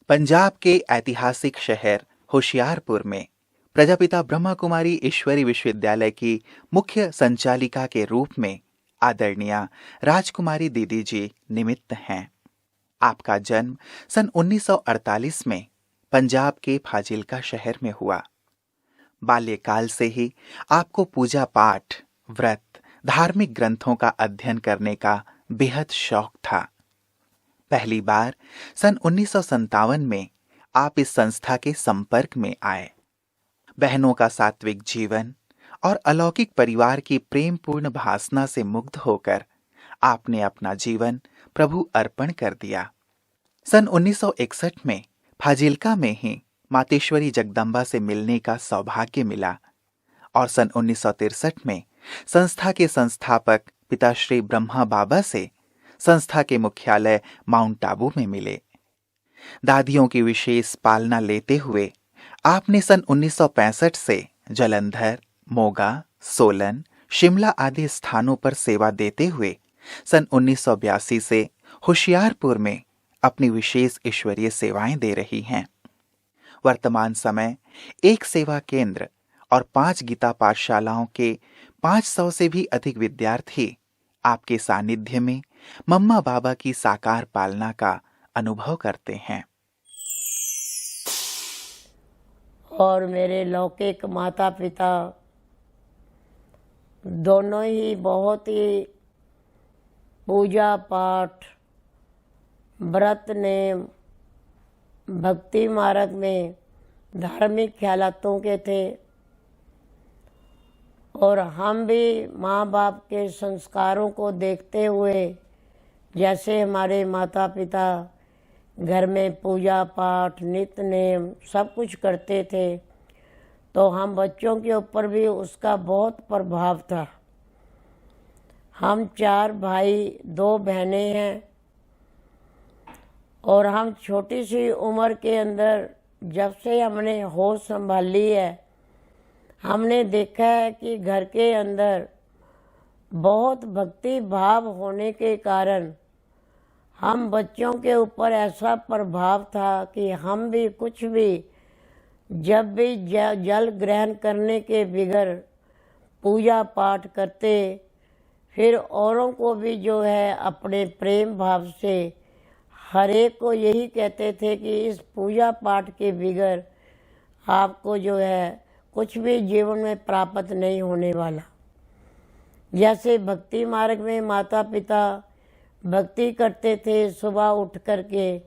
पंजाब के ऐतिहासिक शहर होशियारपुर में प्रजापिता ब्रह्मा कुमारी ईश्वरी विश्वविद्यालय की मुख्य संचालिका के रूप में आदरणीय राजकुमारी दीदी जी निमित्त हैं। आपका जन्म सन 1948 में पंजाब के फाजिल्का शहर में हुआ। बाल्यकाल से ही आपको पूजा पाठ, व्रत, धार्मिक ग्रंथों का अध्ययन करने का बेहद शौक था। पहली बार सन 1957 में आप इस संस्था के संपर्क में आए। बहनों का सात्विक जीवन और अलौकिक परिवार की प्रेमपूर्ण भासना से मुग्ध होकर आपने अपना जीवन प्रभु अर्पण कर दिया। सन 1961 में फाजिल्का में ही मातेश्वरी जगदम्बा से मिलने का सौभाग्य मिला और सन 1963 में संस्था के संस्थापक पिता श्री ब्रह्मा बाबा से संस्था के मुख्यालय माउंट आबू में मिले। दादियों की विशेष पालना लेते हुए आपने सन 1965 से जलंधर, मोगा, सोलन, शिमला आदि स्थानों पर सेवा देते हुए सन 1982 से होशियारपुर में अपनी विशेष ईश्वरीय सेवाएं दे रही हैं। वर्तमान समय एक सेवा केंद्र और 5 गीता पाठशालाओं के 500 से भी अधिक विद्यार्थी आपके सानिध्य में मम्मा बाबा की साकार पालना का अनुभव करते हैं। और मेरे लौकिक माता पिता दोनों ही बहुत ही पूजा पाठ, व्रत नेम, भक्ति मार्ग में धार्मिक ख्यालातों के थे और हम भी माँ बाप के संस्कारों को देखते हुए, जैसे हमारे माता पिता घर में पूजा पाठ, नित्य नेम सब कुछ करते थे, तो हम बच्चों के ऊपर भी उसका बहुत प्रभाव था। हम 4 भाई 2 बहनें हैं और हम छोटी सी उम्र के अंदर जब से हमने होश संभाली है, हमने देखा है कि घर के अंदर बहुत भक्ति भाव होने के कारण हम बच्चों के ऊपर ऐसा प्रभाव था कि हम भी कुछ भी जब भी जल ग्रहण करने के बगैर पूजा पाठ करते, फिर औरों को भी जो है अपने प्रेम भाव से हर एक को यही कहते थे कि इस पूजा पाठ के बगैर आपको जो है कुछ भी जीवन में प्राप्त नहीं होने वाला। जैसे भक्ति मार्ग में माता पिता भक्ति करते थे, सुबह उठ करके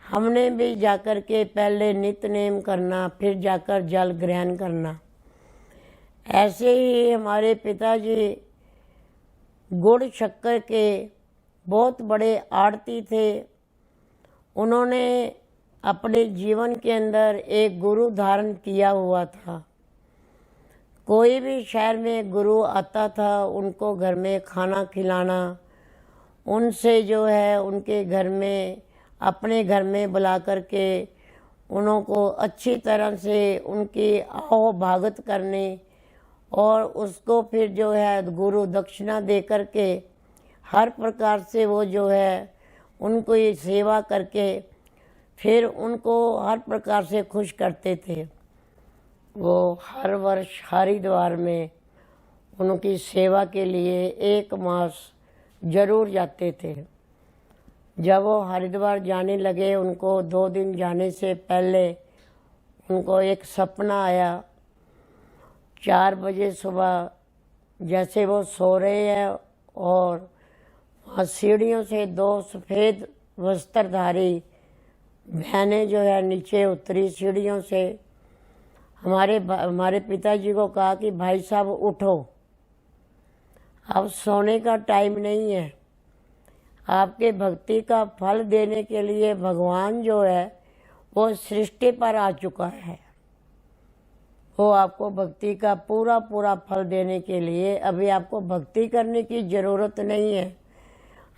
हमने भी जाकर के पहले नित्य नेम करना, फिर जाकर जल ग्रहण करना। ऐसे ही हमारे पिताजी गुड़ शक्कर के बहुत बड़े आड़ती थे। उन्होंने अपने जीवन के अंदर एक गुरु धारण किया हुआ था। कोई भी शहर में गुरु आता था, उनको घर में खाना खिलाना, उनसे जो है उनके घर में, अपने घर में बुला करके उनको अच्छी तरह से उनकी आओ भागत करनी और उसको फिर जो है गुरु दक्षिणा दे करके हर प्रकार से वो जो है उनको ये सेवा करके फिर उनको हर प्रकार से खुश करते थे। वो हर वर्ष हरिद्वार में उनकी सेवा के लिए 1 मास जरूर जाते थे। जब वो हरिद्वार जाने लगे, उनको 2 दिन जाने से पहले उनको एक सपना आया। 4 बजे सुबह जैसे वो सो रहे हैं और वहाँ सीढ़ियों से 2 सफ़ेद वस्त्रधारी बहनें जो है नीचे उतरी सीढ़ियों से। हमारे पिताजी को कहा कि भाई साहब उठो, अब सोने का टाइम नहीं है। आपके भक्ति का फल देने के लिए भगवान जो है वो सृष्टि पर आ चुका है। वो आपको भक्ति का पूरा पूरा फल देने के लिए, अभी आपको भक्ति करने की ज़रूरत नहीं है,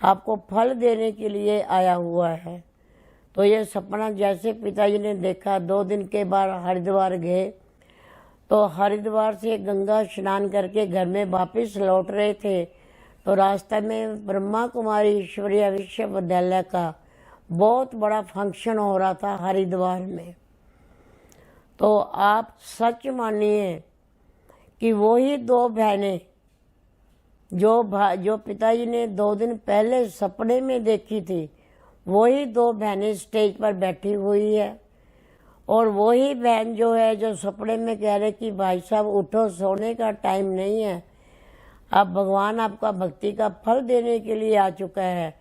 आपको फल देने के लिए आया हुआ है। तो ये सपना जैसे पिताजी ने देखा, 2 दिन के बाद हरिद्वार गए, तो हरिद्वार से गंगा स्नान करके घर में वापस लौट रहे थे, तो रास्ते में ब्रह्मा कुमारी ईश्वरीय विश्वविद्यालय का बहुत बड़ा फंक्शन हो रहा था हरिद्वार में। तो आप सच मानिए कि वही दो बहनें जो पिताजी ने 2 दिन पहले सपने में देखी थी, वही दो बहनें स्टेज पर बैठी हुई है। और वही बहन जो है, जो सपने में कह रहे कि भाई साहब उठो, सोने का टाइम नहीं है, अब भगवान आपका भक्ति का फल देने के लिए आ चुका है।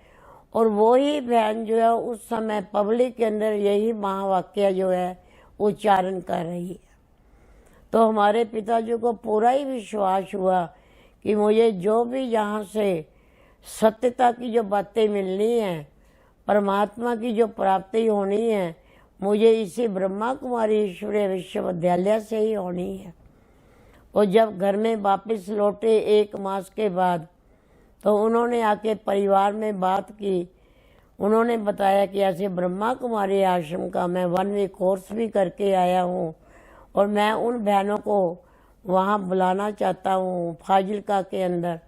और वही बहन जो है उस समय पब्लिक के अंदर यही महावाक्य जो है उच्चारण कर रही है। तो हमारे पिताजी को पूरा ही विश्वास हुआ कि मुझे जो भी यहाँ से सत्यता की जो बातें मिलनी है, परमात्मा की जो प्राप्ति होनी है, मुझे इसी ब्रह्मा कुमारी ईश्वरीय विश्वविद्यालय से ही होनी है। और जब घर में वापस लौटे 1 मास के बाद, तो उन्होंने आके परिवार में बात की। उन्होंने बताया कि ऐसे ब्रह्मा कुमारी आश्रम का मैं 1 वीक कोर्स भी करके आया हूँ और मैं उन बहनों को वहाँ बुलाना चाहता हूँ फाजिलका के अंदर।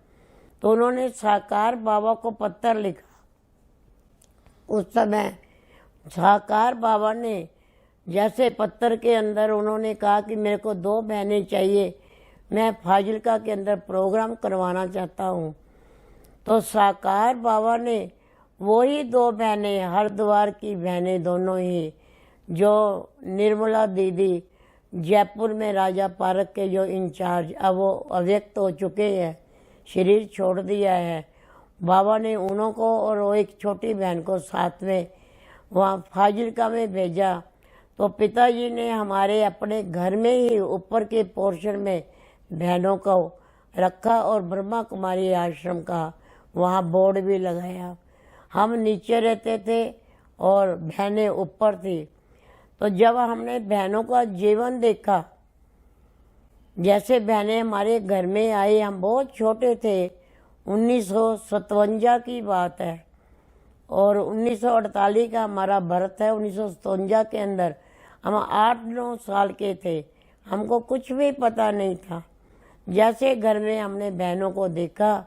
तो उन्होंने साकार बाबा को पत्र लिखा। उस समय साकार बाबा ने जैसे पत्र के अंदर उन्होंने कहा कि मेरे को 2 बहनें चाहिए, मैं फाजिलका के अंदर प्रोग्राम करवाना चाहता हूँ। तो साकार बाबा ने वही 2 बहनें, हरिद्वार की बहनें दोनों ही, जो निर्मला दीदी जयपुर में राजा पार्क के जो इंचार्ज, अब वो अव्यक्त हो चुके हैं, शरीर छोड़ दिया है, बाबा ने उन्हों को और वो एक छोटी बहन को साथ में वहाँ फाजिलका में भेजा। तो पिताजी ने हमारे अपने घर में ही ऊपर के पोर्शन में बहनों को रखा और ब्रह्मा कुमारी आश्रम का वहाँ बोर्ड भी लगाया। हम नीचे रहते थे और बहनें ऊपर थी। तो जब हमने बहनों का जीवन देखा, जैसे बहनें हमारे घर में आई, हम बहुत छोटे थे, 1957 की बात है और 1948 का हमारा बर्थ है। 1957 के अंदर हम 8-9 साल के थे, हमको कुछ भी पता नहीं था। जैसे घर में हमने बहनों को देखा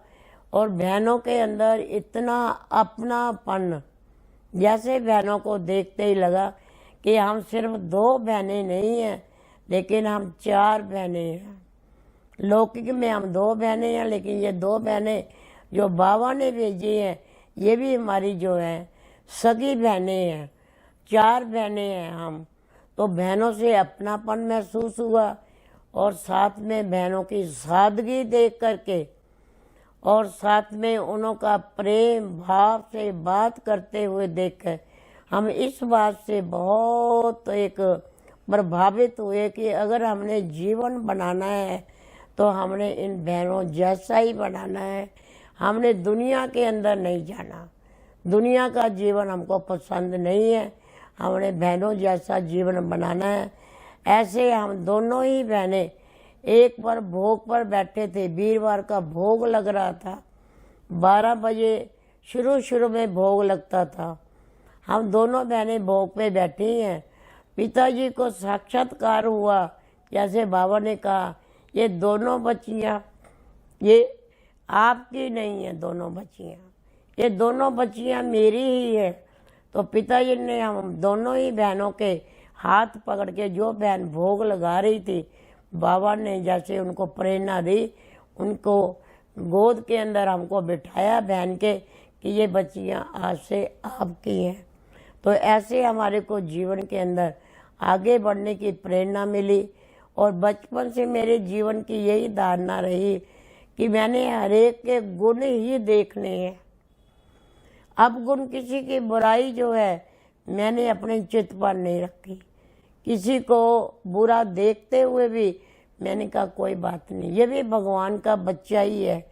और बहनों के अंदर इतना अपनापन, जैसे बहनों को देखते ही लगा कि हम सिर्फ 2 बहनें नहीं हैं, लेकिन हम 4 बहनें हैं। लौकिक में हम 2 बहनें हैं, लेकिन ये 2 बहनें जो बाबा ने भेजी हैं, ये भी हमारी जो है सगी बहनें हैं। 4 बहनें हैं हम। तो बहनों से अपनापन महसूस हुआ और साथ में बहनों की सादगी देख करके और साथ में उन्हों का प्रेम भाव से बात करते हुए देखकर हम इस बात से बहुत एक प्रभावित हुए कि अगर हमने जीवन बनाना है तो हमने इन बहनों जैसा ही बनाना है। हमने दुनिया के अंदर नहीं जाना, दुनिया का जीवन हमको पसंद नहीं है, हमने बहनों जैसा जीवन बनाना है। ऐसे हम दोनों ही बहनें एक बार भोग पर बैठे थे। वीरवार का भोग लग रहा था, 12 बजे शुरू में भोग लगता था। हम दोनों बहनें भोग पे बैठी हैं। पिताजी को साक्षात्कार हुआ, जैसे बाबा ने कहा ये दोनों बच्चियाँ ये आपकी नहीं है, दोनों बच्चियाँ, ये दोनों बच्चियाँ मेरी ही है। तो पिताजी ने हम दोनों ही बहनों के हाथ पकड़ के, जो बहन भोग लगा रही थी, बाबा ने जैसे उनको प्रेरणा दी, उनको गोद के अंदर हमको बिठाया बहन के कि ये बच्चियाँ आज से आपकी हैं। तो ऐसे हमारे को जीवन के अंदर आगे बढ़ने की प्रेरणा मिली। और बचपन से मेरे जीवन की यही धारणा रही कि मैंने हर एक के गुण ही देखने हैं। अब गुण किसी की बुराई जो है मैंने अपने चित्त पर नहीं रखी। किसी को बुरा देखते हुए भी मैंने कहा कोई बात नहीं, ये भी भगवान का बच्चा ही है,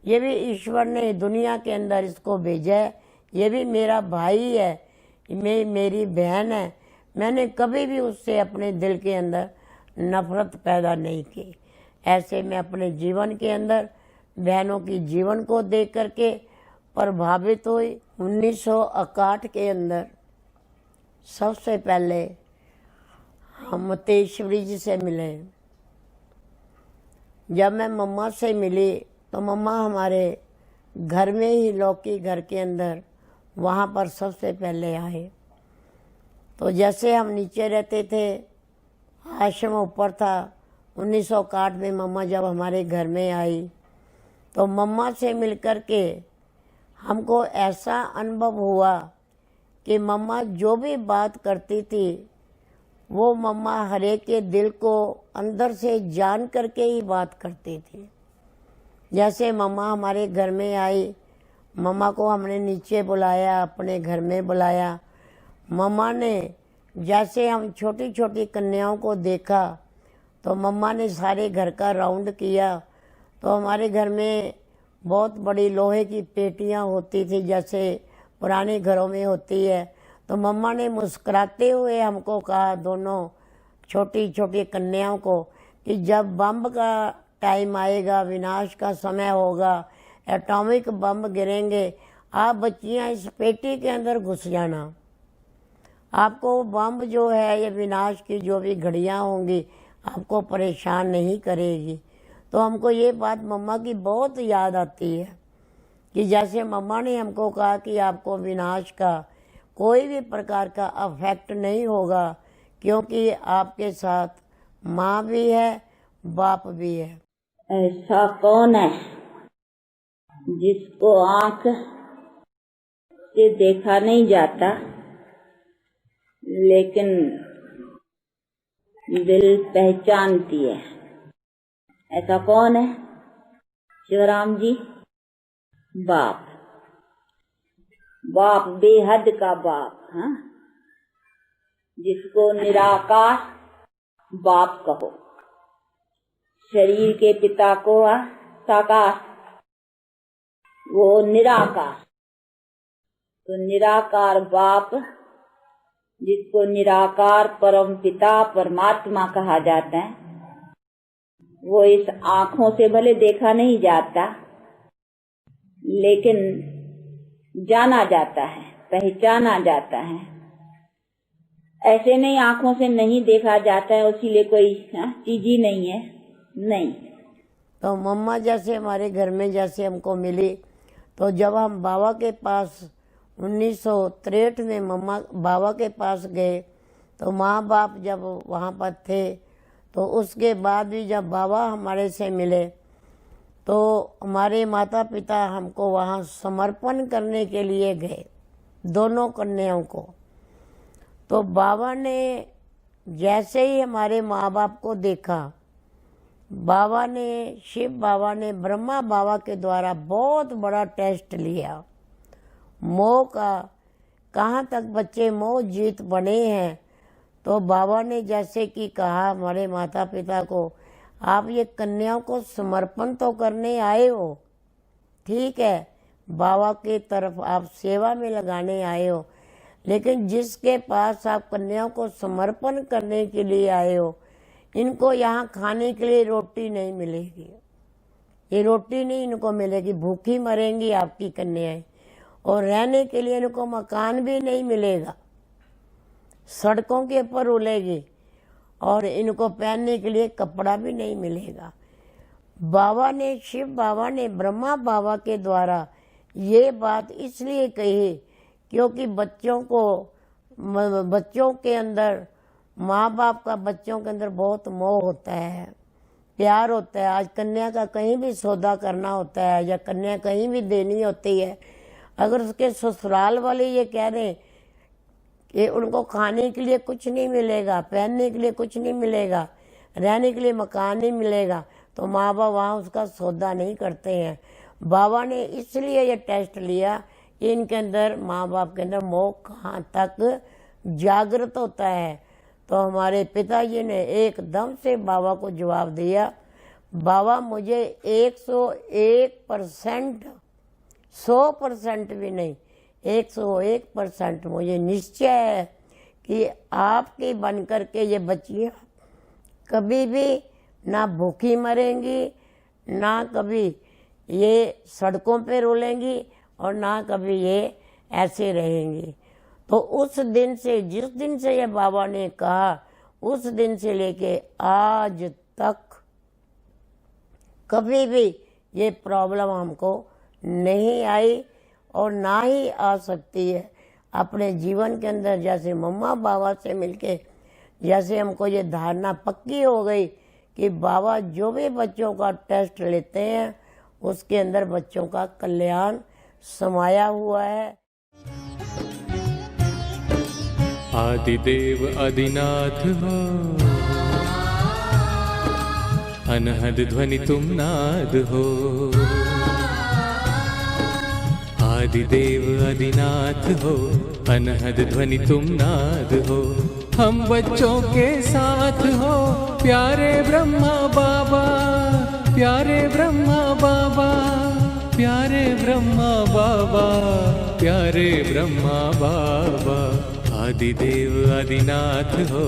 ये भी ईश्वर ने दुनिया के अंदर इसको भेजा है, ये भी मेरा भाई है, मेरी बहन है। मैंने कभी भी उससे अपने दिल के अंदर नफरत पैदा नहीं की। ऐसे मैं अपने जीवन के अंदर बहनों की जीवन को देख करके प्रभावित हुई। 1961 के अंदर सबसे पहले हम तेजश्वरी जी से मिले। जब मैं मम्मा से मिली तो मम्मा हमारे घर में ही लौकी घर के अंदर वहाँ पर सबसे पहले आए। तो जैसे हम नीचे रहते थे, आश्रम ऊपर था। 1961 में मम्मा जब हमारे घर में आई तो मम्मा से मिलकर के हमको ऐसा अनुभव हुआ कि मम्मा जो भी बात करती थी वो मम्मा हर एक के दिल को अंदर से जान करके ही बात करती थी। जैसे मम्मा हमारे घर में आई, मम्मा को हमने नीचे बुलाया, अपने घर में बुलाया। मम्मा ने जैसे हम छोटी छोटी कन्याओं को देखा तो मम्मा ने सारे घर का राउंड किया। तो हमारे घर में बहुत बड़ी लोहे की पेटियां होती थी, जैसे पुराने घरों में होती है। तो मम्मा ने मुस्कुराते हुए हमको कहा, दोनों छोटी छोटी कन्याओं को, कि जब बम का टाइम आएगा, विनाश का समय होगा, एटॉमिक बम गिरेंगे, आप बच्चियां इस पेटी के अंदर घुस जाना। आपको बम जो है, ये विनाश की जो भी घड़ियां होंगी, आपको परेशान नहीं करेगी। तो हमको ये बात मम्मा की बहुत याद आती है कि जैसे मम्मा ने हमको कहा कि आपको विनाश का कोई भी प्रकार का अफेक्ट नहीं होगा, क्योंकि आपके साथ माँ भी है, बाप भी है। ऐसा कौन है जिसको आंख से देखा नहीं जाता लेकिन दिल पहचानती है? ऐसा कौन है शिवराम जी? बाप। बाप, बेहद का बाप। हाँ, जिसको निराकार बाप कहो। शरीर के पिता को साकार, वो निराकार। तो निराकार बाप, जिसको निराकार परम पिता परमात्मा कहा जाता है, वो इस आँखों से भले देखा नहीं जाता लेकिन जाना जाता है, पहचाना जाता है। ऐसे नहीं आँखों से नहीं देखा जाता है इसीलिए कोई चीज ही नहीं है, नहीं। तो मम्मा जैसे हमारे घर में जैसे हमको मिली, तो जब हम बाबा के पास 1963 में मम्मा बाबा के पास गए, तो माँ बाप जब वहाँ पर थे, तो उसके बाद भी जब बाबा हमारे से मिले तो हमारे माता पिता हमको वहाँ समर्पण करने के लिए गए, दोनों कन्याओं को। तो बाबा ने जैसे ही हमारे माँ बाप को देखा, बाबा ने, शिव बाबा ने ब्रह्मा बाबा के द्वारा बहुत बड़ा टेस्ट लिया मोह का, कहाँ तक बच्चे मोह जीत बने हैं। तो बाबा ने जैसे कि कहा हमारे माता पिता को, आप ये कन्याओं को समर्पण तो करने आए हो, ठीक है, बाबा की तरफ आप सेवा में लगाने आए हो, लेकिन जिसके पास आप कन्याओं को समर्पण करने के लिए आए हो, इनको यहाँ खाने के लिए रोटी नहीं मिलेगी। ये रोटी नहीं इनको मिलेगी, भूखी मरेंगी आपकी कन्याएं। और रहने के लिए इनको मकान भी नहीं मिलेगा, सड़कों के ऊपर रुलेगी। और इनको पहनने के लिए कपड़ा भी नहीं मिलेगा। बाबा ने, शिव बाबा ने ब्रह्मा बाबा के द्वारा ये बात इसलिए कही क्योंकि बच्चों के अंदर, माँ बाप का बच्चों के अंदर बहुत मोह होता है, प्यार होता है। आज कन्या का कहीं भी सौदा करना होता है या कन्या कहीं भी देनी होती है, अगर उसके ससुराल वाले ये कह रहे कि उनको खाने के लिए कुछ नहीं मिलेगा, पहनने के लिए कुछ नहीं मिलेगा, रहने के लिए मकान नहीं मिलेगा, तो माँ बाप वहाँ उसका सौदा नहीं करते हैं। बाबा ने इसलिए ये टेस्ट लिया कि इनके अंदर, माँ बाप के अंदर मोह कहाँ तक जागृत होता है। तो हमारे पिताजी ने एकदम से बाबा को जवाब दिया, बाबा मुझे 101%, 100% भी नहीं, 101% मुझे निश्चय है कि आपकी बन करके ये बच्चियाँ कभी भी ना भूखी मरेंगी, ना कभी ये सड़कों पे रोलेंगी, और ना कभी ये ऐसे रहेंगी। तो उस दिन से, जिस दिन से ये बाबा ने कहा, उस दिन से लेके आज तक कभी भी ये प्रॉब्लम हमको नहीं आई। और ना ही आ सकती है अपने जीवन के अंदर। जैसे मम्मा बाबा से मिलके जैसे हमको ये धारणा पक्की हो गई कि बाबा जो भी बच्चों का टेस्ट लेते हैं उसके अंदर बच्चों का कल्याण समाया हुआ है। आदिदेव आदिनाथ हो, अनहद ध्वनि तुम नाद हो। आदिदेव आदिनाथ हो, अनहद ध्वनि तुम नाद हो। हम बच्चों के साथ हो, प्यारे ब्रह्मा बाबा, प्यारे ब्रह्मा बाबा, प्यारे ब्रह्मा बाबा, प्यारे ब्रह्मा बाबा। आदिदेव आदिनाथ हो,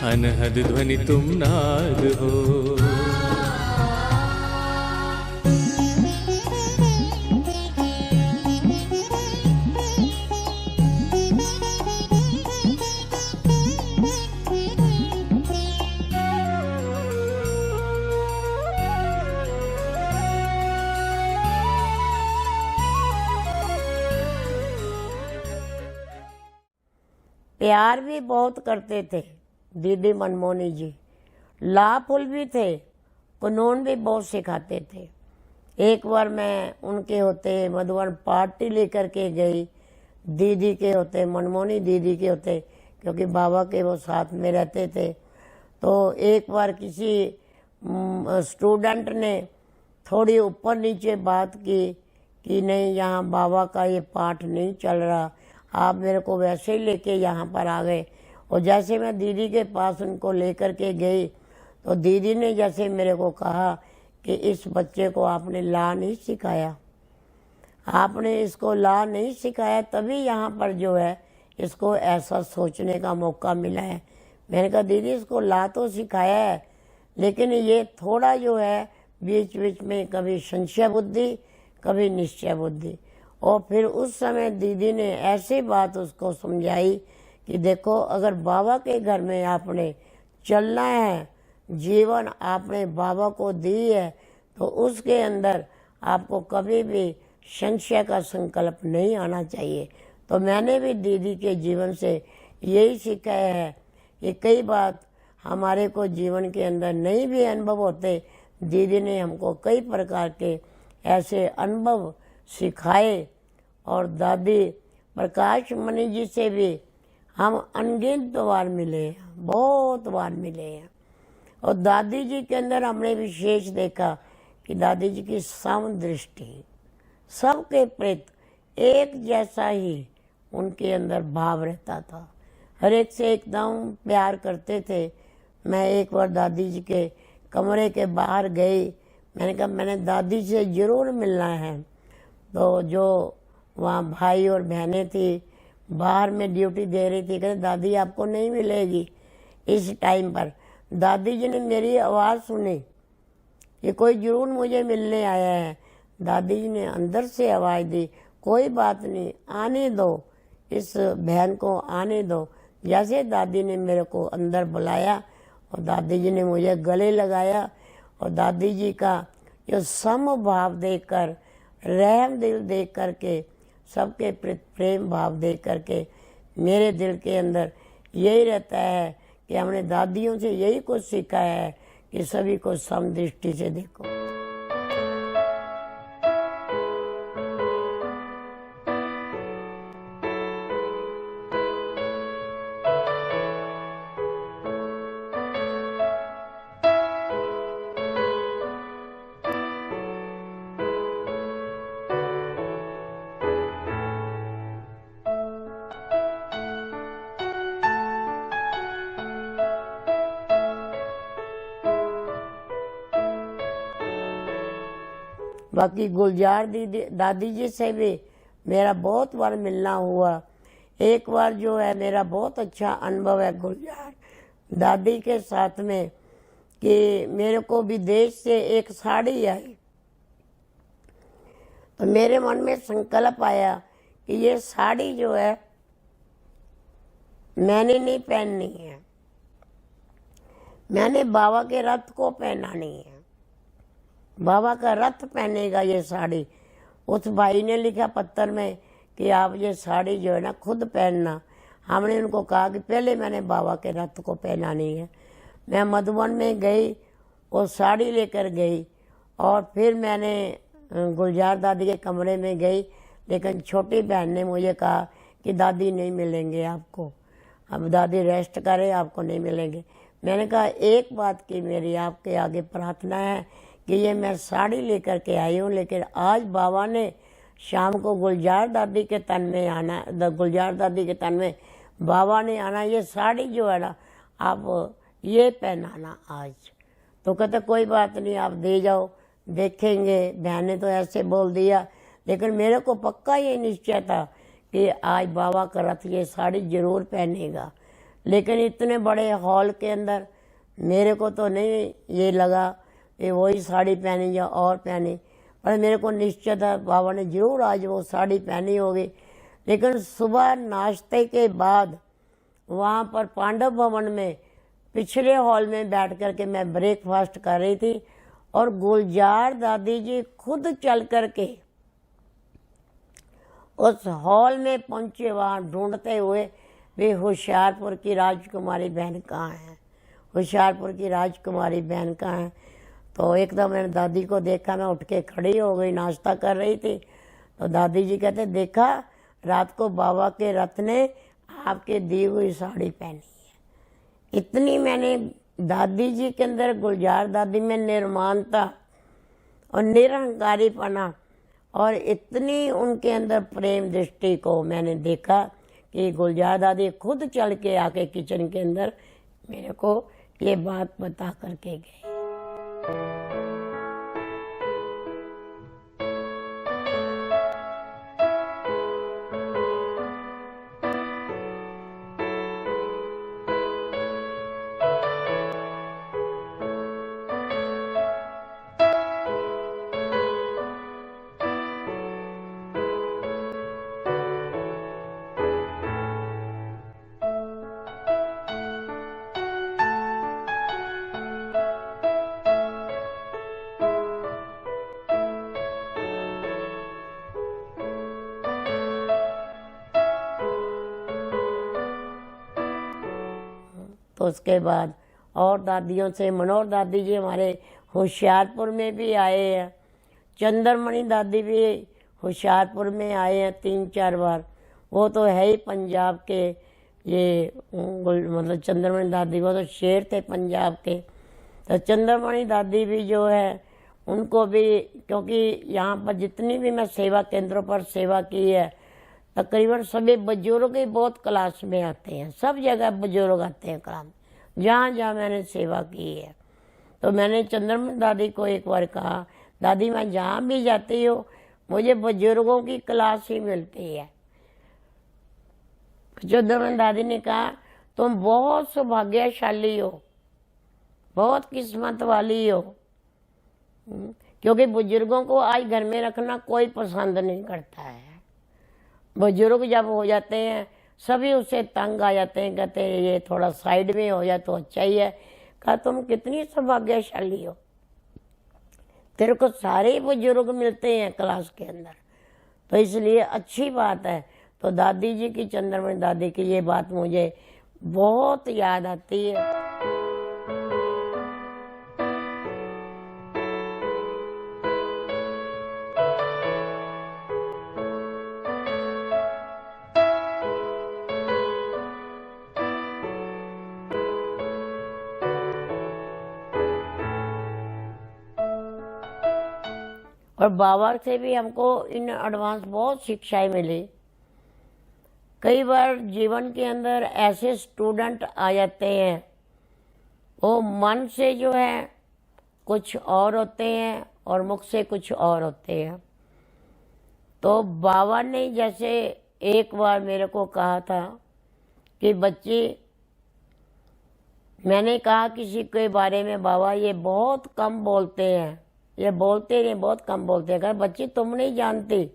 अनहद ध्वनि तुम नाद हो। प्यार भी बहुत करते थे दीदी मनमोहनी जी, लाफुल भी थे, कानून भी बहुत सिखाते थे। एक बार मैं उनके होते मधुबन पार्टी लेकर के गई, दीदी के होते, मनमोहनी दीदी के होते, क्योंकि बाबा के वो साथ में रहते थे। तो एक बार किसी स्टूडेंट ने थोड़ी ऊपर नीचे बात की कि नहीं, यहाँ बाबा का ये पाठ नहीं चल रहा, आप मेरे को वैसे ही लेके यहाँ पर आ गए। और जैसे मैं दीदी के पास उनको लेकर के गई तो दीदी ने जैसे मेरे को कहा कि इस बच्चे को आपने ला नहीं सिखाया, आपने इसको ला नहीं सिखाया, तभी यहाँ पर जो है इसको ऐसा सोचने का मौका मिला है। मैंने कहा दीदी इसको ला तो सिखाया है, लेकिन ये थोड़ा जो है बीच बीच में कभी संशय बुद्धि कभी निश्चय बुद्धि। और फिर उस समय दीदी ने ऐसी बात उसको समझाई कि देखो, अगर बाबा के घर में आपने चलना है, जीवन आपने बाबा को दी है, तो उसके अंदर आपको कभी भी संशय का संकल्प नहीं आना चाहिए। तो मैंने भी दीदी के जीवन से यही सीखा है कि कई बात हमारे को जीवन के अंदर नहीं भी अनुभव होते, दीदी ने हमको कई प्रकार के ऐसे अनुभव सिखाए। और दादी प्रकाश मणि जी से भी हम अनगिनत बार मिले हैं, बहुत बार मिले हैं। और दादी जी के अंदर हमने विशेष देखा कि दादी जी की समदृष्टि, सबके प्रति एक जैसा ही उनके अंदर भाव रहता था, हर एक से एकदम प्यार करते थे। मैं एक बार दादी जी के कमरे के बाहर गई, मैंने कहा मैंने दादी से ज़रूर मिलना है। तो जो वहाँ भाई और बहनें थी बाहर में ड्यूटी दे रही थी, कहते दादी आपको नहीं मिलेगी इस टाइम पर। दादी जी ने मेरी आवाज़ सुनी कि कोई जरूर मुझे मिलने आया है। दादी जी ने अंदर से आवाज़ दी, कोई बात नहीं, आने दो, इस बहन को आने दो। जैसे दादी ने मेरे को अंदर बुलाया और दादी जी ने मुझे गले लगाया और दादी जी का जो समभाव देखकर, रहम दिल देख करके, सबके प्रति प्रेम भाव देख करके मेरे दिल के अंदर यही रहता है कि हमने दादियों से यही कुछ सीखा है कि सभी को समदृष्टि से देखो। बाकी गुलजार दीदी दादी जी से भी मेरा बहुत बार मिलना हुआ। एक बार जो है मेरा बहुत अच्छा अनुभव है गुलजार दादी के साथ में कि मेरे को विदेश से एक साड़ी आई, तो मेरे मन में संकल्प आया कि ये साड़ी जो है मैंने नहीं पहननी है, मैंने बाबा के रथ को पहनानी है। बाबा का रथ पहनेगा ये साड़ी। उस भाई ने लिखा पत्थर में कि आप ये साड़ी जो है ना खुद पहनना। हमने उनको कहा कि पहले मैंने बाबा के रथ को पहनानी है। मैं मधुबन में गई, वो साड़ी लेकर गई और फिर मैंने गुलजार दादी के कमरे में गई, लेकिन छोटी बहन ने मुझे कहा कि दादी नहीं मिलेंगे आपको, अब दादी रेस्ट करें, आपको नहीं मिलेंगे। मैंने कहा एक बात की मेरी आपके आगे प्रार्थना है कि ये मैं साड़ी लेकर के आई हूँ, लेकिन आज बाबा ने शाम को गुलजार दादी के तन में आना, गुलजार दादी के तन में बाबा ने आना, ये साड़ी जो है ना आप ये पहनाना आज। तो कहते कोई बात नहीं, आप दे जाओ, देखेंगे। बहन ने तो ऐसे बोल दिया, लेकिन मेरे को पक्का ये निश्चय था कि आज बाबा का रथ ये साड़ी जरूर पहनेगा। लेकिन इतने बड़े हॉल के अंदर मेरे को तो नहीं ये लगा कि वही साड़ी पहनी या और पहनी, पर मेरे को निश्चय था बाबा ने जरूर आज वो साड़ी पहनी होगी। लेकिन सुबह नाश्ते के बाद वहाँ पर पांडव भवन में पिछले हॉल में बैठ कर के मैं ब्रेकफास्ट कर रही थी और गुलजार दादी जी खुद चल कर के उस हॉल में पहुंचे, वहाँ ढूंढते हुए वे होशियारपुर की राजकुमारी बहन कहाँ है, होशियारपुर की राजकुमारी बहन कहाँ है। तो एकदम मैंने दादी को देखा, मैं उठ के खड़ी हो गई, नाश्ता कर रही थी। तो दादी जी कहते देखा रात को बाबा के रथ ने आपके दी हुई साड़ी पहनी है। इतनी मैंने दादी जी के अंदर, गुलजार दादी में निर्माणता और निरहंकारीपना और इतनी उनके अंदर प्रेम दृष्टि को मैंने देखा कि गुलजार दादी खुद चल के आके किचन के अंदर मेरे को ये बात बता करके गए। तो उसके बाद और दादियों से, मनोहर दादी जी हमारे होशियारपुर में भी आए हैं, चंद्रमणि दादी भी होशियारपुर में आए हैं 3-4 बार। वो तो है ही पंजाब के, ये मतलब चंद्रमणि दादी वो तो शेर थे पंजाब के। तो चंद्रमणि दादी भी जो है उनको भी, क्योंकि यहाँ पर जितनी भी मैं सेवा केंद्रों पर सेवा की है तकरीबन सभी बुजुर्ग ही बहुत क्लास में आते हैं, सब जगह बुजुर्ग आते हैं क्लास, जहाँ जहाँ मैंने सेवा की है। तो मैंने चंद्रमणि दादी को एक बार कहा, दादी मैं जहाँ भी जाती हूँ मुझे बुजुर्गों की क्लास ही मिलती है। चंद्रमणि दादी ने कहा तुम बहुत सौभाग्यशाली हो, बहुत किस्मत वाली हो, क्योंकि बुजुर्गों को आज घर में रखना कोई पसंद नहीं करता है। बुजुर्ग जब हो जाते हैं सभी उससे तंग आ जाते हैं, कहते हैं ये थोड़ा साइड में हो जाए तो अच्छा ही है। कहा तुम कितनी सौभाग्यशाली हो, तेरे को सारे बुजुर्ग मिलते हैं क्लास के अंदर, तो इसलिए अच्छी बात है। तो दादी जी की, चंद्रमणि दादी की ये बात मुझे बहुत याद आती है। और बाबा से भी हमको इन एडवांस बहुत शिक्षाएं मिली। कई बार जीवन के अंदर ऐसे स्टूडेंट आ जाते हैं, वो मन से जो है कुछ और होते हैं और मुख से कुछ और होते हैं। तो बाबा ने जैसे एक बार मेरे को कहा था कि बच्ची, मैंने कहा किसी के बारे में बाबा ये बहुत कम बोलते हैं, ये बोलते नहीं, बहुत कम बोलते हैं। कहा बच्ची तुम नहीं जानती,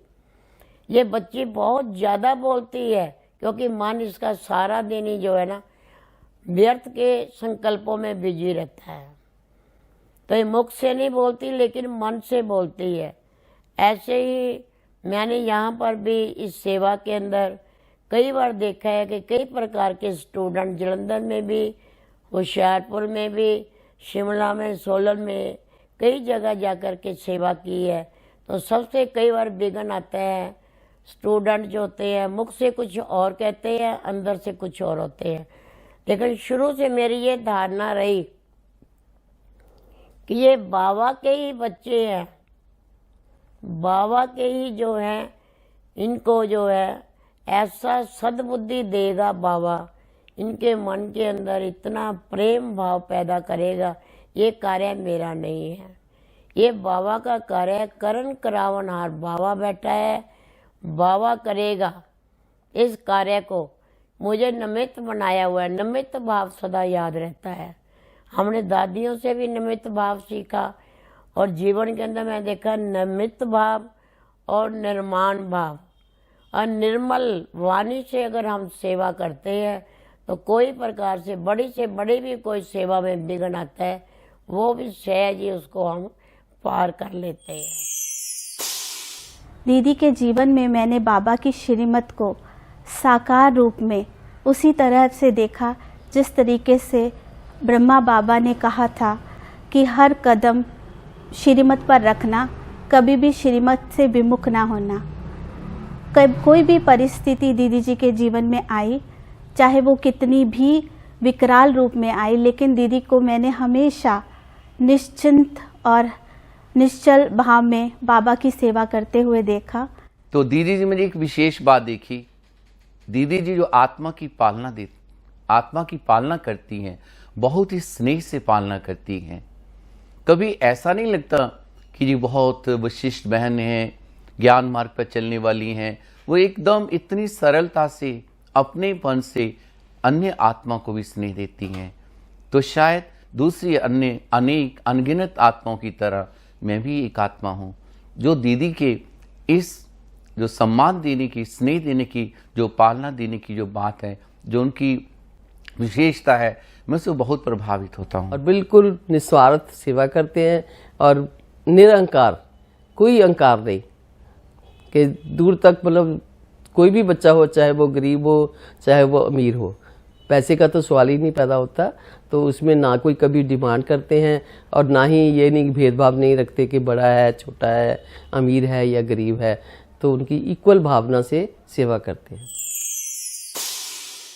ये बच्ची बहुत ज़्यादा बोलती है, क्योंकि मन इसका सारा दिन ही जो है ना व्यर्थ के संकल्पों में बिजी रहता है। तो ये मुख से नहीं बोलती लेकिन मन से बोलती है। ऐसे ही मैंने यहाँ पर भी इस सेवा के अंदर कई बार देखा है कि कई प्रकार के स्टूडेंट जलंधर में भी, होशियारपुर में भी, शिमला में, सोलन में कई जगह जाकर के सेवा की है। तो सबसे कई बार विघ्न आता है। स्टूडेंट जो होते हैं मुख से कुछ और कहते हैं, अंदर से कुछ और होते हैं। लेकिन शुरू से मेरी ये धारणा रही कि ये बाबा के ही बच्चे हैं, बाबा के ही जो हैं, इनको जो है ऐसा सद्बुद्धि देगा बाबा, इनके मन के अंदर इतना प्रेम भाव पैदा करेगा। ये कार्य मेरा नहीं है, ये बाबा का कार्य है। करण करावनहार बाबा बैठा है, बाबा करेगा इस कार्य को। मुझे निमित्त बनाया हुआ है, निमित्त भाव सदा याद रहता है। हमने दादियों से भी निमित्त भाव सीखा और जीवन के अंदर मैं देखा निमित्त भाव और निर्माण भाव। और निर्मल वाणी से अगर हम सेवा करते हैं तो कोई प्रकार से बड़ी भी कोई सेवा में विघ्न आता है, वो भी सहज ही उसको हम पार कर लेते हैं। दीदी के जीवन में मैंने बाबा की श्रीमत को साकार रूप में उसी तरह से देखा जिस तरीके से ब्रह्मा बाबा ने कहा था कि हर कदम श्रीमत पर रखना, कभी भी श्रीमत से विमुख ना होना। कोई भी परिस्थिति दीदी जी के जीवन में आई, चाहे वो कितनी भी विकराल रूप में आई, लेकिन दीदी को मैंने हमेशा निश्चिंत और निश्चल भाव में बाबा की सेवा करते हुए देखा। तो दीदी जी में एक विशेष बात देखी, दीदी जी जो आत्मा की पालना करती हैं, बहुत ही स्नेह से पालना करती हैं। कभी ऐसा नहीं लगता कि जी बहुत विशिष्ट बहन हैं, ज्ञान मार्ग पर चलने वाली हैं। वो एकदम इतनी सरलता से, अपनेपन से अन्य आत्मा को भी स्नेह देती हैं। तो शायद दूसरी अन्य अनेक अनगिनत आत्माओं की तरह मैं भी एक आत्मा हूँ जो दीदी के इस जो सम्मान देने की, स्नेह देने की, जो पालना देने की जो बात है, जो उनकी विशेषता है, मैं उससे बहुत प्रभावित होता हूँ। और बिल्कुल निस्वार्थ सेवा करते हैं और निरंकार, कोई अहंकार नहीं कि दूर तक, मतलब कोई भी बच्चा हो, चाहे वो गरीब हो चाहे वो अमीर हो, पैसे का तो सवाल ही नहीं पैदा होता। तो उसमें ना कोई कभी डिमांड करते हैं और ना ही ये नहीं भेदभाव नहीं रखते कि बड़ा है, छोटा है, अमीर है या गरीब है। तो उनकी इक्वल भावना से सेवा करते हैं।